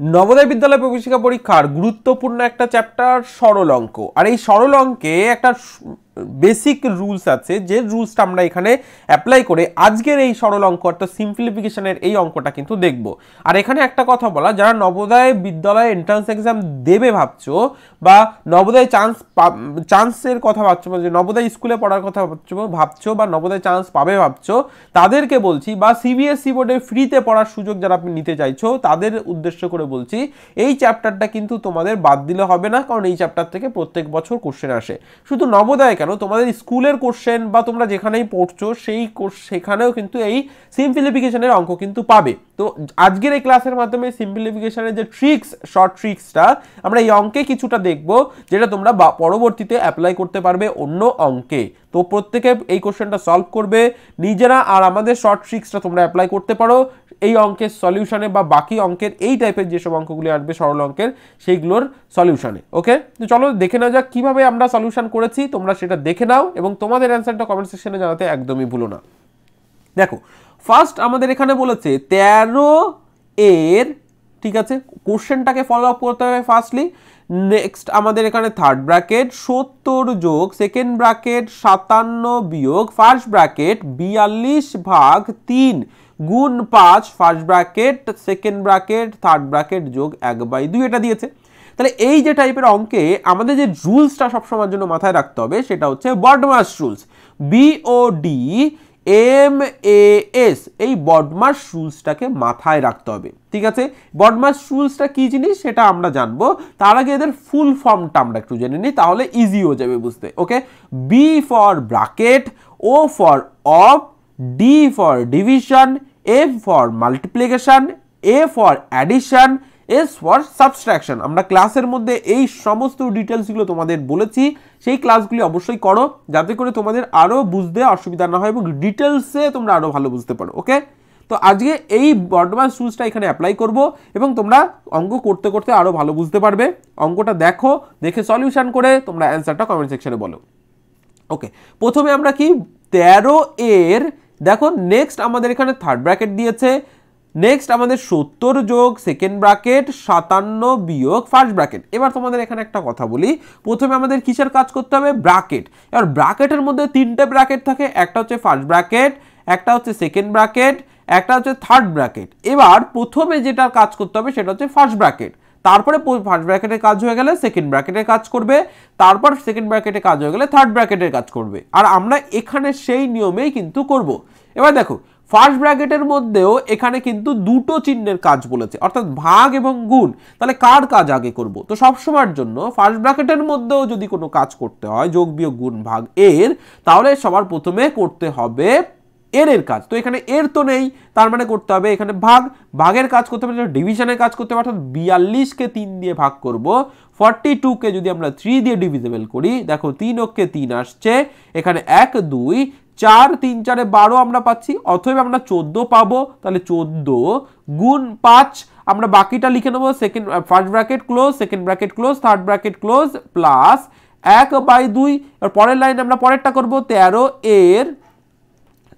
নবোদয় বিদ্যালয় প্রবেশিকা পরীক্ষার গুরুত্বপূর্ণ একটা চ্যাপ্টার সরল অঙ্ক। আর এই সরল অঙ্কে একটা বেসিক রুলস আছে, যে রুলসটা আমরা এখানে অ্যাপ্লাই করে আজকের এই সরল অঙ্ক অর্থাৎ সিম্পলিফিকেশনের এই অঙ্কটা কিন্তু দেখব। আর এখানে একটা কথা বলা, যারা নবোদয় বিদ্যালয়ে এন্ট্রান্স এক্সাম দেবে ভাবছো বা নবোদয় চান্সের কথা ভাবছো, যে নবোদয় স্কুলে পড়ার কথা ভাবছো বা নবোদয় চান্স পাবে ভাবছো, তাদেরকে বলছি, বা সিবিএসই বোর্ডে ফ্রিতে পড়ার সুযোগ যারা আপনি নিতে চাইছো তাদের উদ্দেশ্য করে বলছি, এই চ্যাপ্টারটা কিন্তু তোমাদের বাদ দিলে হবে না, কারণ এই চ্যাপ্টার থেকে প্রত্যেক বছর কোশ্চেন আসে। শুধু নবোদয় কেন, তোমাদের স্কুলের কোশ্চেন বা তোমরা যেখানেই পড়ছো সেই সেখানেও কিন্তু এই সিম্পলিফিকেশনের অঙ্ক কিন্তু পাবে। তো আজকের এই ক্লাসের মাধ্যমে সিম্পলিফিকেশনের যে ট্রিক্স, শর্ট ট্রিক্সটা আমরা এই অঙ্কে কিছুটা দেখব, যেটা তোমরা পরবর্তীতে অ্যাপ্লাই করতে পারবে অন্য অঙ্কে। তো প্রত্যেকে এই কোশ্চেনটা সলভ করবে নিজেরা, আর আমাদের শর্ট ট্রিক্সটা তোমরা অ্যাপ্লাই করতে পারো এই অঙ্কের সলিউশনে বা বাকি অঙ্কের এই টাইপের যেসব অঙ্কগুলি আসবে সরল অঙ্কের সেইগুলোর সলিউশনে। ওকে, তো চলো দেখে নেওয়া যাক কিভাবে আমরা সলিউশন করেছি। তোমরা সেটা দেখে নাও এবং তোমাদের অ্যান্সারটা কমেন্ট সেকশনে জানাতে একদমই ভুলো না। দেখো, ফার্স্ট আমাদের এখানে বলেছে 13 এর, ঠিক আছে, কোশ্চেনটাকে ফলো আপ করতে হবে ফার্স্টলি। নেক্সট আমাদের এখানে থার্ড ব্র্যাকেট 70 যোগ সেকেন্ড ব্র্যাকেট 57 বিয়োগ ফার্স্ট ব্র্যাকেট 42 ভাগ 3 গুণ 5 first bracket second bracket third bracket যোগ 1/2 এটা দিয়েছে। তাহলে এই যে টাইপের অঙ্কে আমাদের যে রুলসটা সবসময়ের জন্য মাথায় রাখতে হবে সেটা হচ্ছে বডমাস রুলস, BODMAS, এই বডমাস রুলসটাকে মাথায় রাখতে হবে। ঠিক আছে, বডমাস রুলসটা কি জিনিস সেটা আমরা জানবো, তার আগে এদের ফুল ফর্মটা আমরা একটু জেনে নিই, তাহলে ইজি হয়ে যাবে বুঝতে। ওকে, B for bracket, O for of, D for division, F for multiplication, A for addition, S for subtraction. আমরা ক্লাসের মধ্যে এই সমস্ত ডিটেলসগুলো তোমাদের বলেছি, সেই ক্লাসগুলি অবশ্যই করো যাতে করে তোমাদের আরও বুঝতে অসুবিধা না হয় এবং ডিটেলসে তোমরা আরও ভালো বুঝতে পারো। ওকে, তো আজকে এই বডমাস রুলসটা এখানে অ্যাপ্লাই করব এবং তোমরা অঙ্ক করতে করতে আরও ভালো বুঝতে পারবে। অঙ্কটা দেখো, দেখে সলিউশন করে তোমরা অ্যান্সারটা কমেন্ট সেকশনে বলো। ওকে, প্রথমে আমরা কি 13 এর, দেখো নেক্সট আমাদের এখানে থার্ড ব্র্যাকেট দিয়েছে, নেক্সট আমাদের 70 যোগ সেকেন্ড ব্র্যাকেট 57 বিয়োগ ফার্স্ট ব্র্যাকেট। এবার তোমাদের এখানে একটা কথা বলি, প্রথমে আমাদের কিসের কাজ করতে হবে, ব্র্যাকেট। এবার ব্র্যাকেটের মধ্যে তিনটে ব্র্যাকেট থাকে, একটা হচ্ছে ফার্স্ট ব্র্যাকেট, একটা হচ্ছে সেকেন্ড ব্র্যাকেট, একটা হচ্ছে থার্ড ব্র্যাকেট। এবার প্রথমে যেটা কাজ করতে হবে সেটা হচ্ছে ফার্স্ট ব্র্যাকেট, তারপরে ফার্স্ট ব্র্যাকেটের কাজ হয়ে গেলে সেকেন্ড ব্র্যাকেটের কাজ করবে, তারপর সেকেন্ড ব্র্যাকেটের কাজ হয়ে গেলে থার্ড ব্র্যাকেটের কাজ করবে। আর আমরা এখানে সেই নিয়মেই কিন্তু করব। এবার দেখো, ফার্স্ট ব্র্যাকেটের মধ্যেও এখানে কিন্তু দুটো চিহ্নের কাজ বলেছে, অর্থাৎ ভাগ এবং গুণ। তাহলে কার কাজ আগে করব? তো সবসময়ের জন্য ফার্স্ট ব্র্যাকেটের মধ্যেও যদি কোনো কাজ করতে হয়, যোগ বিয়োগ গুণ ভাগ এর, তাহলে সবার প্রথমে করতে হবে এর কাজ। তো এখানে এর তো নেই, তার মানে করতে হবে এখানে ভাগ, ভাগের কাজ করতে হবে, ডিভিশনের কাজ করতে হবে, অর্থাৎ 42কে 3 দিয়ে ভাগ করব। 42কে যদি আমরা 3 দিয়ে ডিভিজিবল করি, দেখো 3 অক্ষে 3 আসছে, এখানে 1 2 4 3 4 12 আমরা পাচ্ছি, অথবা আমরা 14 পাবো। তাহলে 14 গুণ 5, আমরা বাকিটা লিখে নেবো, second first bracket close, second bracket close, third bracket close, plus 1/2। আর পরের লাইন আমরা পরেরটা করব, 13 এর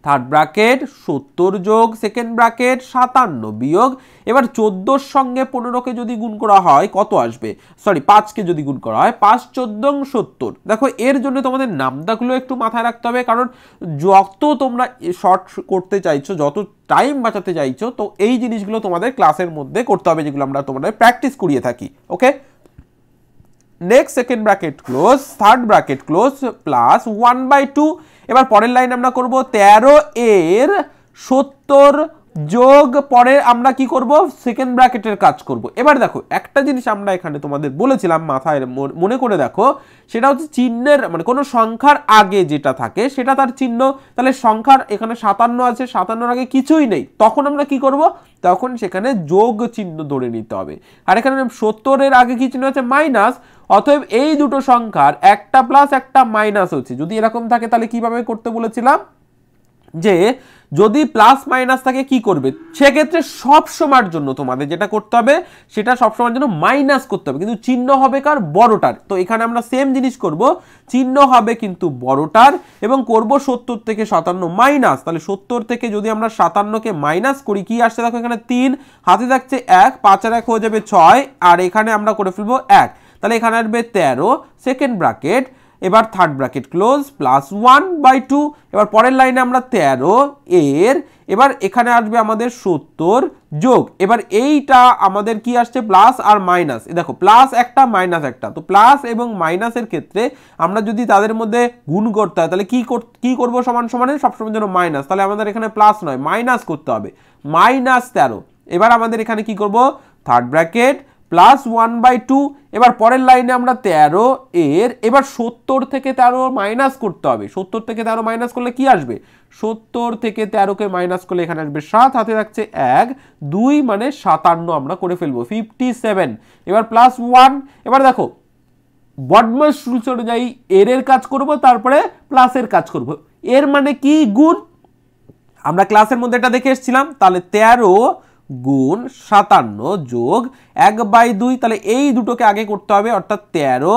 থার্ড ব্র্যাকেট 70 যোগ সেকেন্ড ব্র্যাকেট 57 বিয়োগ, এবার 14 সঙ্গে 15কে যদি গুণ করা হয় কত আসবে, সরি 5কে যদি গুণ করা হয় 5 14 70। দেখো এর জন্য তোমাদের নামটাগুলো একটু মাথায় রাখতে হবে, কারণ যত তোমরা শর্ট করতে চাইছো, যত টাইম বাঁচাতে চাইছো, তো এই জিনিসগুলো তোমাদের ক্লাসের মধ্যে করতে হবে, যেগুলো আমরা তোমাদের প্র্যাকটিস করিয়ে থাকি। Okay, next second bracket close, third bracket close, plus 1/2। এবার পরের লাইন আমরা করব 13 এর 70 যোগ, পরে আমরা কি করব, সেকেন্ড ব্র্যাকেটের কাজ করব। এবার দেখো একটা জিনিস আমরা এখানে তোমাদের বলেছিলাম, মাথায় মনে করে দেখো, সেটা হচ্ছে চিহ্নের, মানে কোনো সংখ্যার আগে যেটা থাকে সেটা তার চিহ্ন। তাহলে সংখ্যার এখানে 57 আছে, 57 আগে কিছুই নেই, তখন আমরা কি করব, তখন সেখানে যোগ চিহ্ন ধরে নিতে হবে। আর এখানে 70 এর আগে কি চিহ্ন আছে, মাইনাস, অতএব এই দুটো সংখ্যার একটা প্লাস একটা মাইনাস হচ্ছে। যদি এরকম থাকে তাহলে কিভাবে করতে বলেছিলাম, যে যদি প্লাস মাইনাস থাকে কি করবে, সেক্ষেত্রে সব সময়ের জন্য তোমাদের যেটা করতে হবে সেটা সব সময়ের জন্য মাইনাস করতে হবে, কিন্তু চিহ্ন হবে কার, বড়টার। তো এখানে আমরা সেম জিনিস করব, চিহ্ন হবে কিন্তু বড়টার এবং করব 70 থেকে 57 মাইনাস। তাহলে 70 থেকে যদি আমরা 57কে মাইনাস করি কি আসছে দেখো, এখানে 3 হাতে থাকছে 1, 5 আর 1 হয়ে যাবে 6, আর এখানে আমরা করে ফেলবো 1। তাহলে এখানে আসবে 13 সেকেন্ড ব্র্যাকেট, এবার থার্ড ব্র্যাকেট ক্লোজ প্লাস 1/2। এবার পরের লাইনে আমরা 13 এর, এবার এখানে আসবে আমাদের 70 যোগ, এবার এইটা আমাদের কি আসছে প্লাস আর মাইনাস, দেখো প্লাস একটা মাইনাস একটা, তো প্লাস এবং মাইনাসের ক্ষেত্রে আমরা যদি তাদের মধ্যে গুণ করতে হয় তাহলে কি করব, সমান সমানে সবসময় যেন মাইনাস, তাহলে আমাদের এখানে প্লাস নয় মাইনাস করতে হবে, -13। এবার আমাদের এখানে কি করব, থার্ড ব্র্যাকেট প্লাস 1/2। এবার পরের লাইনে আমরা 13 এর, এবার 70 থেকে 13 মাইনাস করতে হবে, 70 থেকে 13 মাইনাস করলে কি আসবে, 70 থেকে 13কে মাইনাস করলে এখানে আসবে 7, হাতে রাখছে 1, 2 মানে 57 আমরা করে ফেলবো 57। এবার প্লাস 1, এবার দেখো বডমাস রুলস অনুযায়ী এর কাজ করব, তারপরে প্লাসের কাজ করব। এর মানে কি, গুণ, আমরা ক্লাসের মধ্যে এটা দেখে এসেছিলাম। তাহলে 13 গুণ 57 যোগ 1/2, তাহলে এই দুটোকে আগে করতে হবে, অর্থাৎ 13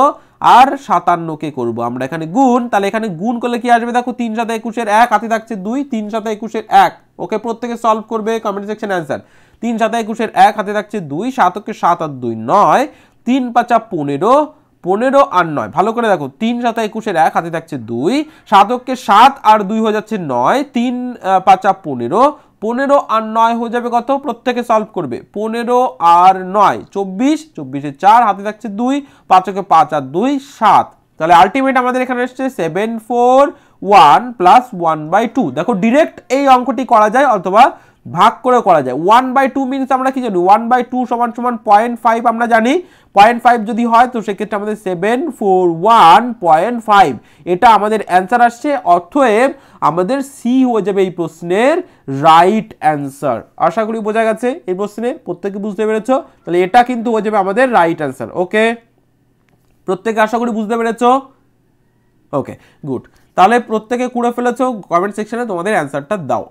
আর 57কে করব আমরা এখানে গুণ। তাহলে এখানে গুণ করলে কি আসবে দেখো, 3 7 21 1, হাতে থাকছে 2, 3 7 21 1। ওকে, প্রত্যেকে সলভ করবে, কমেন্ট সেকশন অ্যান্সার। 3 7 21 1, হাতে থাকছে 2, 7 কে 7 আর 2 9, 3 5 15, 15 আর 9, ভালো করে দেখো, 3 7 21 1, হাতে থাকছে 2, 7 কে 7 আর 2 হয়ে যাচ্ছে 9, 3 5 15, 15 আর 9 হয়ে যাবে কত, প্রত্যেকে সলভ করবে, 15 আর 9 24, 24 এ 4, হাতে থাকছে 2, 5 কে 5 আর 2 7। তাহলে আলটিমেট আমাদের এখানে এসেছে 741 প্লাস 1/2। দেখো ডিরেক্ট এই অঙ্কটি করা যায় অথবা ভাগ করে করা যায়। 1/2 মিনস আমরা কি জানি, 1/2 সমান সমান 0.5 আমরা জানি, 0.5 যদি হয় তো সেক্ষেত্রে আমাদের 741.5 এটা আমাদের অ্যান্সার আসছে। অতএব আমাদের সি হয়ে যাবে এই প্রশ্নের রাইট অ্যান্সার। আশা করি বোঝা গেছে এই প্রশ্নের, প্রত্যেকে বুঝতে পেরেছো, তাহলে এটা কিন্তু হয়ে যাবে আমাদের রাইট অ্যান্সার। ওকে, প্রত্যেকে আশা করি বুঝতে পেরেছো। ওকে গুড, তাহলে প্রত্যেকে করে ফেলেছো, কমেন্ট সেকশনে তোমাদের অ্যান্সারটা দাও।